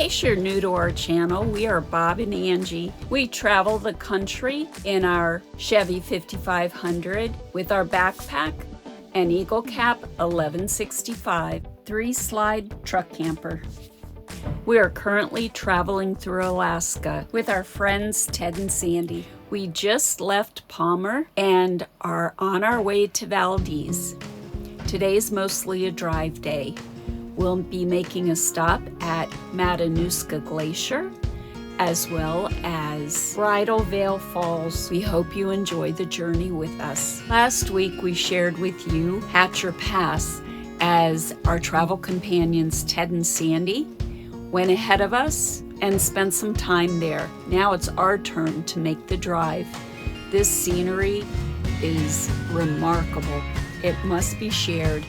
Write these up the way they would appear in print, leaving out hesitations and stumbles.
case you're new to our channel, we are Bob and Angie. We travel the country in our Chevy 5500 with our backpack and Eagle Cap 1165 3-slide truck camper. We are currently traveling through Alaska with our friends Ted and Sandy. We just left Palmer and are on our way to Valdez. Today's mostly a drive day. We'll be making a stop at Matanuska Glacier as well as Bridal Falls. We hope you enjoy the journey with us. Last week we shared with you Hatcher Pass as our travel companions Ted and Sandy went ahead of us and spent some time there. Now it's our turn to make the drive. This scenery is remarkable. It must be shared.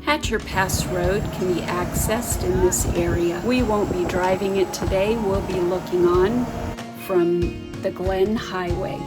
Hatcher Pass Road can be accessed in this area. We won't be driving it today. We'll be looking on from the Glen Highway.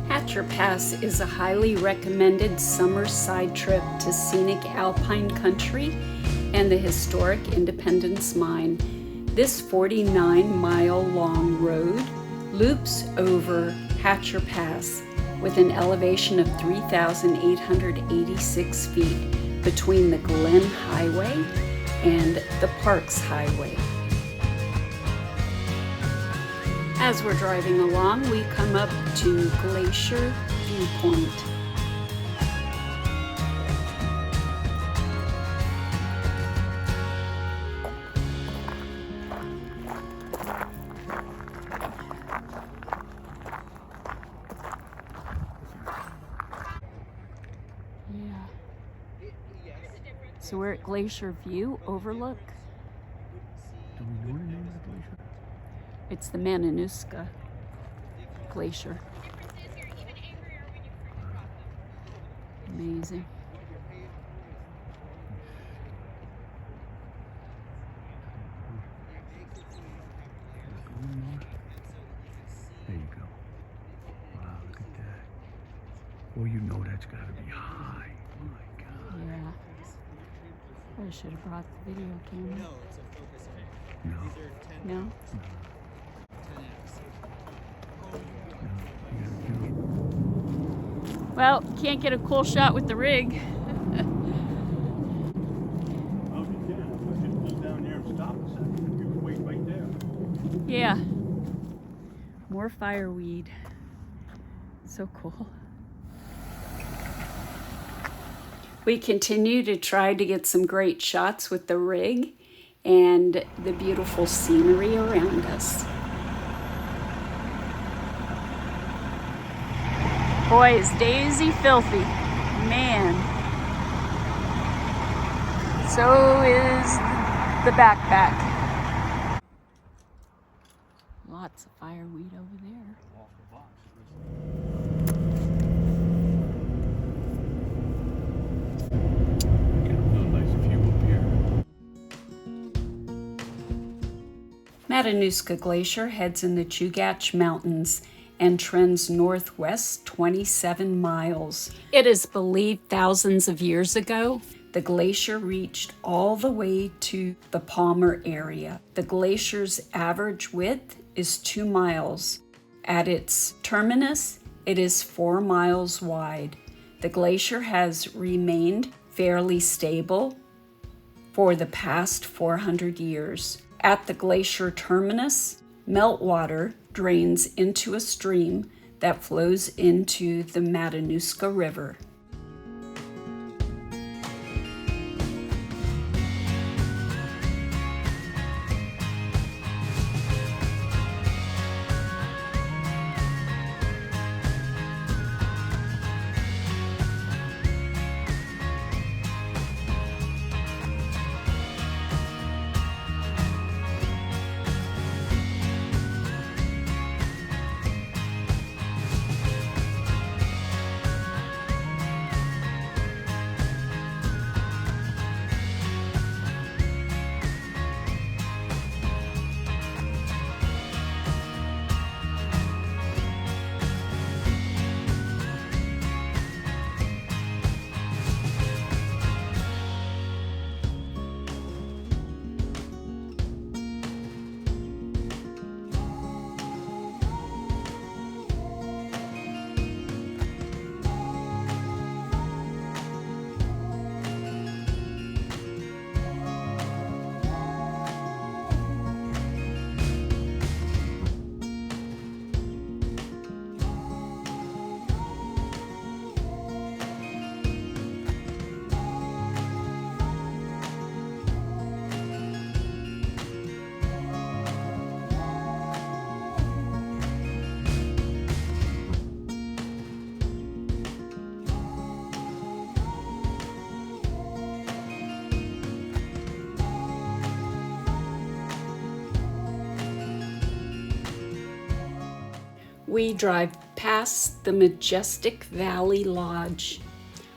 Hatcher Pass is a highly recommended summer side trip to scenic alpine country and the historic Independence Mine. This 49-mile-long road loops over Hatcher Pass with an elevation of 3,886 feet between the Glen Highway and the Parks Highway. As we're driving along, we come up to Glacier Viewpoint. So we're at Glacier View Overlook. Do we know the name of the glacier? It's the Matanuska Glacier. Amazing. There you go. Wow, look at that. Well, you know that's got to be high. My God. Yeah. I should have brought the video camera. No, it's a focus array. No. These are 10, No? 10x. Well, can't get a cool shot with the rig. Oh, you can. Let's just pull down there and stop a second. You can wait right there. Yeah. More fireweed. So cool. We continue to try to get some great shots with the rig and the beautiful scenery around us. Boy, is Daisy filthy. Man. So is the backpack. Lots of fireweed over there. Matanuska Glacier heads in the Chugach Mountains and trends northwest 27 miles. It is believed thousands of years ago, the glacier reached all the way to the Palmer area. The glacier's average width is 2 miles. At its terminus, it is 4 miles wide. The glacier has remained fairly stable for the past 400 years. At the glacier terminus, meltwater drains into a stream that flows into the Matanuska River. We drive past the majestic Valley Lodge.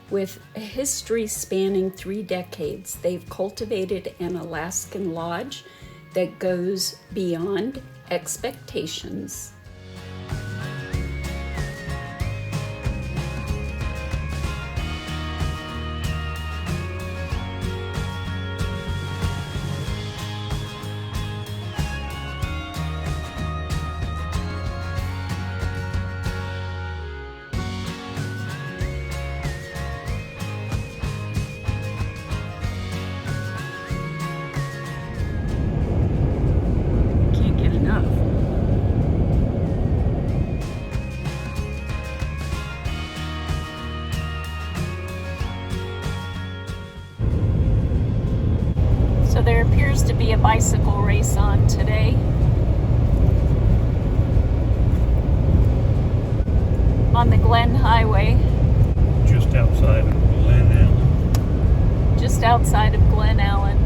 With a history spanning 3 decades, they've cultivated an Alaskan lodge that goes beyond expectations. Can't get enough. So there appears to be a bicycle race on today. On the Glen Highway, Just outside of Glen Allen. just outside of Glen Allen.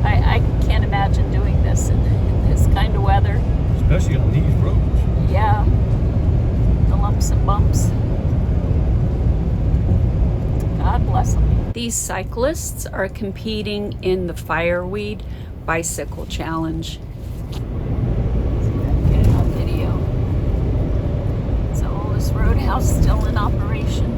I can't imagine doing this in this kind of weather. Especially on these roads. Yeah, the lumps and bumps. God bless them. These cyclists are competing in the Fireweed Bicycle Challenge. See if I can get it on video. It's the oldest roadhouse still in operation.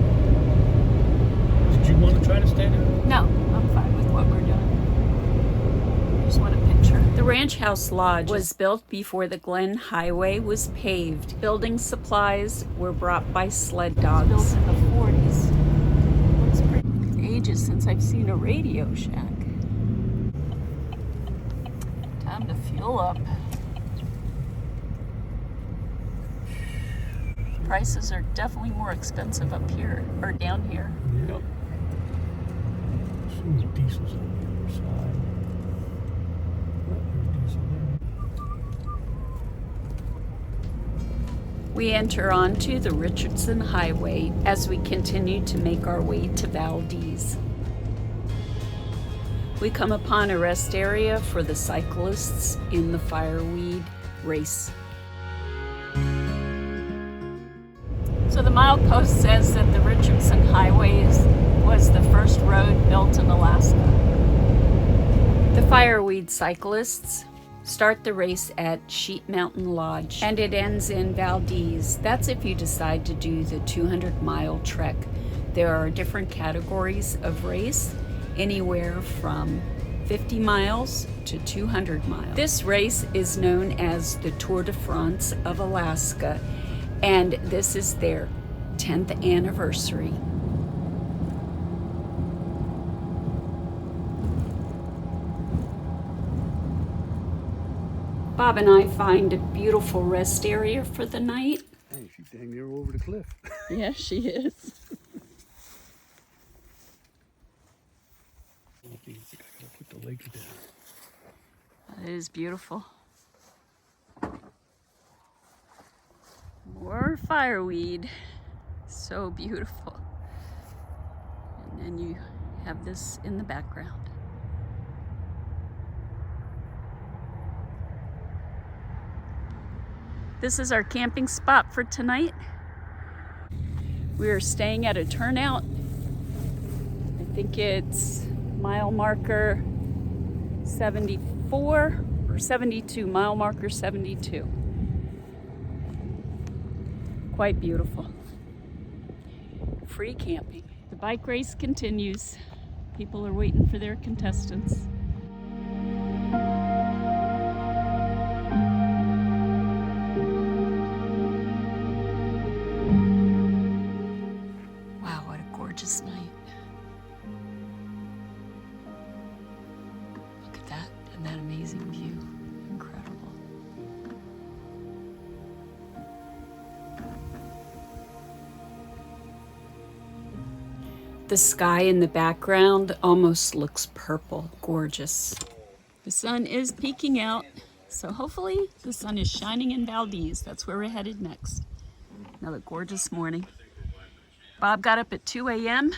Did you want to try to stay there? No, I'm fine with what we're doing. Just want a picture. The Ranch House Lodge was built before the Glen Highway was paved. Building supplies were brought by sled dogs. Built in the 40s. Looks pretty. Ages since I've seen a Radio Shack. Time to fuel up. Prices are definitely more expensive up here, or down here. Yep. Some diesels on the other side. We enter onto the Richardson Highway as we continue to make our way to Valdez. We come upon a rest area for the cyclists in the Fireweed race. So the milepost says that the Richardson Highway was the first road built in Alaska. The Fireweed cyclists start the race at Sheep Mountain Lodge, and it ends in Valdez. That's if you decide to do the 200-mile trek. There are different categories of race, anywhere from 50 miles to 200 miles. This race is known as the Tour de France of Alaska, and this is their 10th anniversary. Bob and I find a beautiful rest area for the night. Hey, she's dang near over the cliff. Yeah, she is. I gotta put the legs down. That is beautiful. More fireweed. So beautiful. And then you have this in the background. This is our camping spot for tonight. We are staying at a turnout. I think it's mile marker 74 or 72, mile marker 72. Quite beautiful. Free camping. The bike race continues. People are waiting for their contestants. Wow, what a gorgeous night. Look at that and that amazing view. Incredible. The sky in the background almost looks purple. Gorgeous. The sun is peeking out, so hopefully the sun is shining in Valdez. That's where we're headed next. Another gorgeous morning. Bob got up at 2 a.m.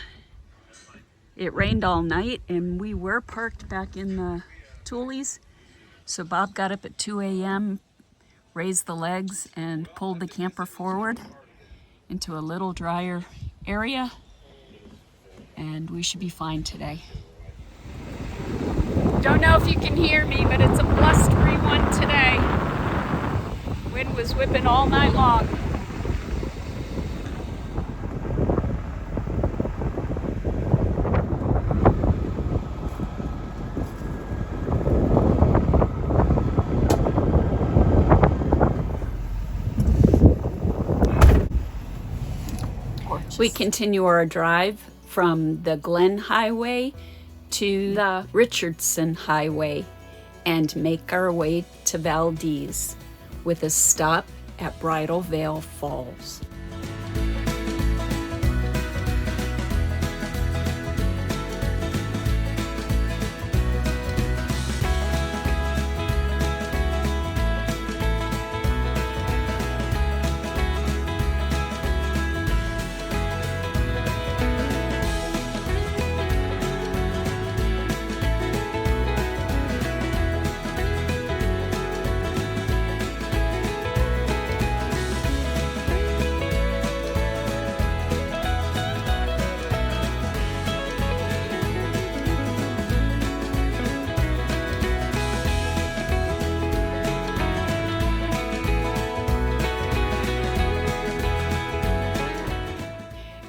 It rained all night and we were parked back in the Toolies. So Bob got up at 2 a.m., raised the legs and pulled the camper forward into a little drier area, and we should be fine today. Don't know if you can hear me, but it's a blustery one today. Wind was whipping all night long. We continue our drive from the Glen Highway to the Richardson Highway and make our way to Valdez with a stop at Bridal Falls.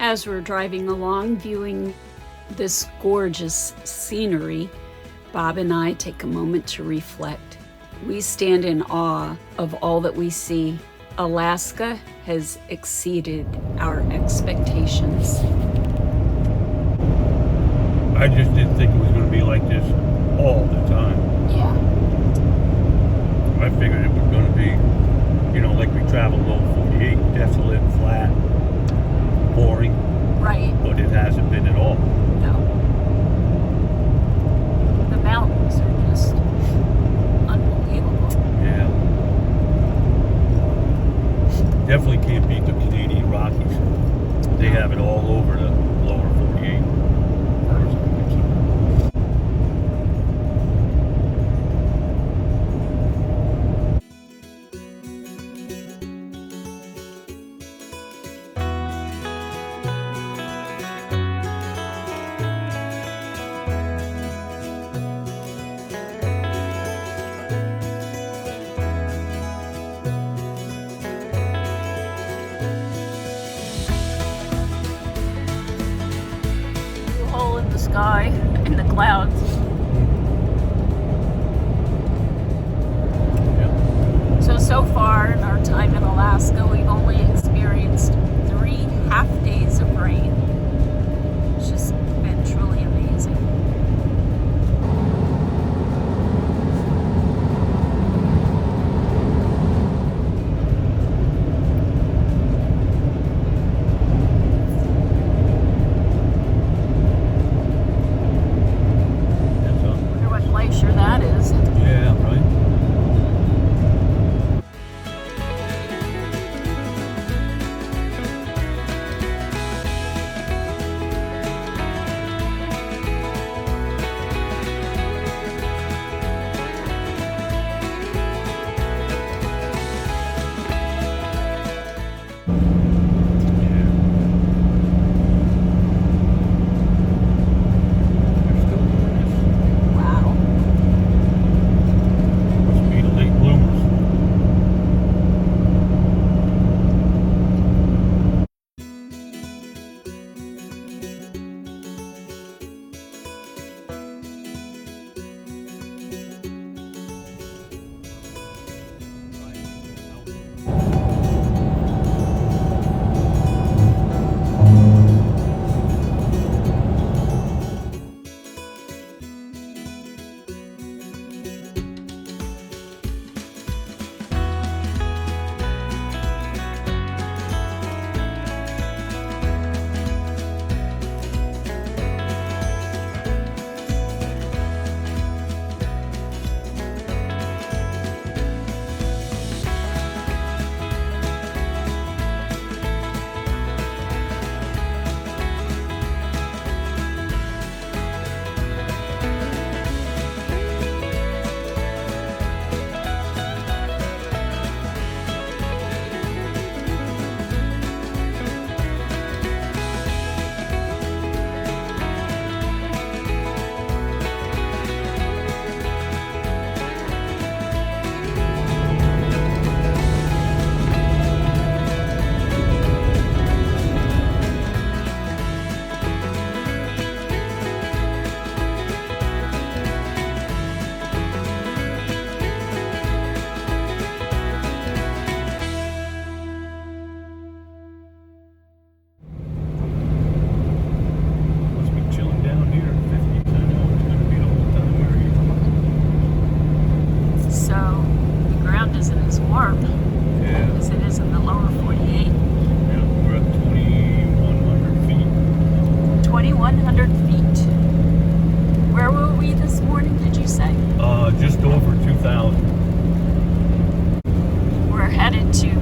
As we're driving along, viewing this gorgeous scenery, Bob and I take a moment to reflect. We stand in awe of all that we see. Alaska has exceeded our expectations. I just didn't think it was going to be like this all the time. Yeah. I figured it was going to be, like we traveled over 48, desolate, flat, boring. Right. But it hasn't been at all. No. The mountains are just unbelievable. Yeah. Definitely can't beat the Canadian Rockies. They have it all over the lower 48. Hole in the sky, in the clouds. So far in our time in Alaska, we've only experienced 3 half days of rain. It's just been truly amazing.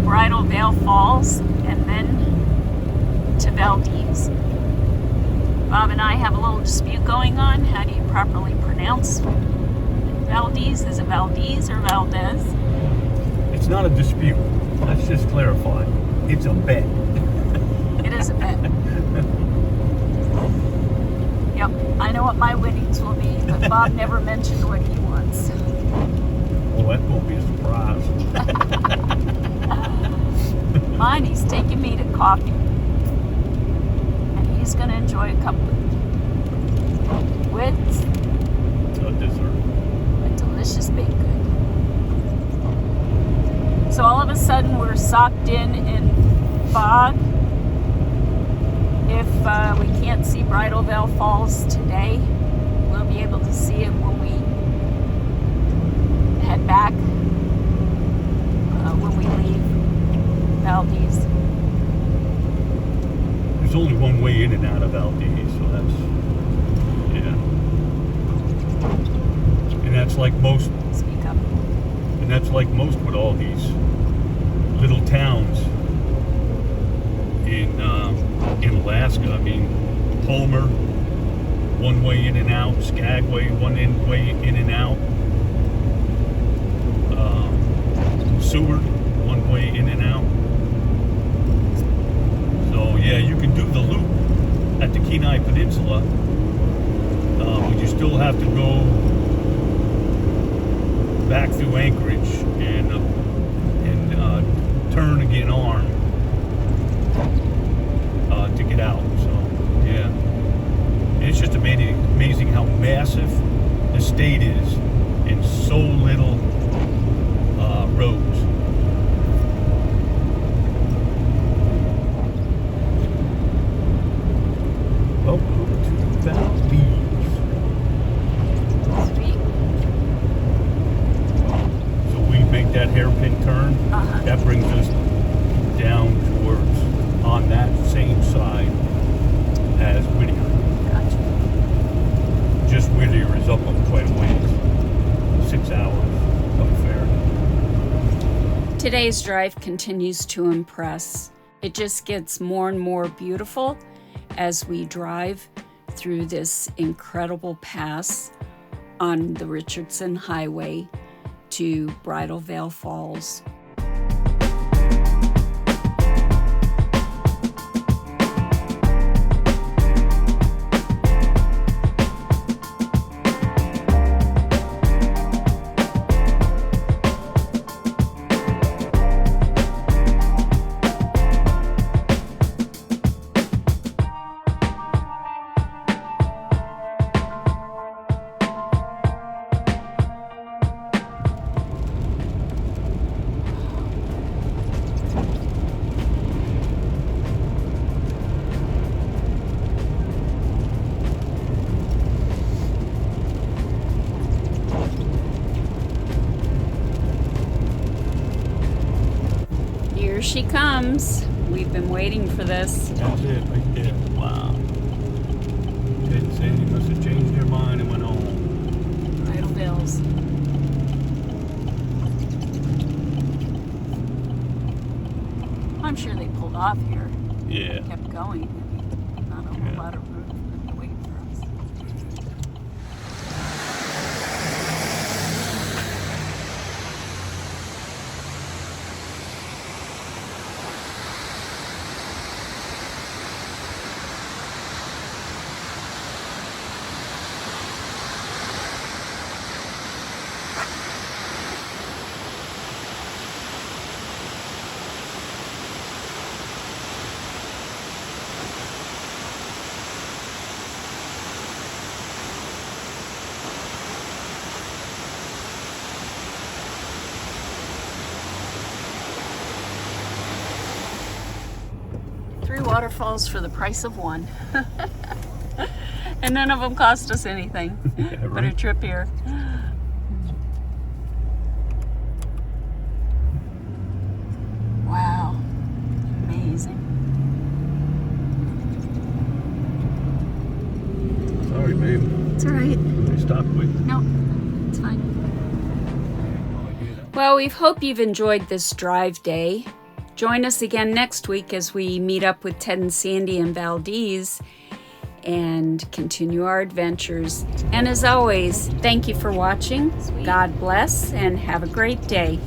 Bridal Veil Falls and then to Valdez. Bob and I have a little dispute going on. How do you properly pronounce Valdez? Is it Valdez or Valdez? It's not a dispute. Let's just clarify. It's a bet. It is a bet. Yep, I know what my winnings will be, but Bob never mentioned what he wants. Well, that won't be a surprise. Mine, he's taking me to coffee. And he's going to enjoy a couple with A dessert. a delicious baked good. So all of a sudden we're socked in fog. If we can't see Bridal Veil Falls today, we'll be able to see it when we head back, when we leave Valdez. There's only one way in and out of Valdez, so that's, yeah. And that's like most, Speak up. and that's like most with all these little towns in Alaska. I mean, Homer, one way in and out. Skagway, way in and out. Seward, one way in and out. So yeah, you can do the loop at the Kenai Peninsula, but you still have to go back through Anchorage and turn again arm to get out. So yeah, and it's just amazing how massive the state is and so little roads. Welcome to Valdez. Sweet. So we make that hairpin turn. Uh-huh. That brings us down towards on that same side as Whittier. Gotcha. Just Whittier is up on quite a ways. 6 hours up there. Today's drive continues to impress. It just gets more and more beautiful as we drive through this incredible pass on the Richardson Highway to Bridal Veil Falls. Here she comes. We've been waiting for this. That's it right there. Wow. Didn't say you must have changed your mind and went home. Bridal Veils. I'm sure they pulled off here. Yeah. Kept going. Not a whole lot of room for them to wait for us. Three waterfalls for the price of one. And none of them cost us anything. Yeah, But a right. trip here. Wow. Amazing. Sorry, babe. It's all right. I stopped with. No, it's fine. Well, we hope you've enjoyed this drive day Join us again next week as we meet up with Ted and Sandy in Valdez and continue our adventures. And as always, thank you for watching. God bless and have a great day.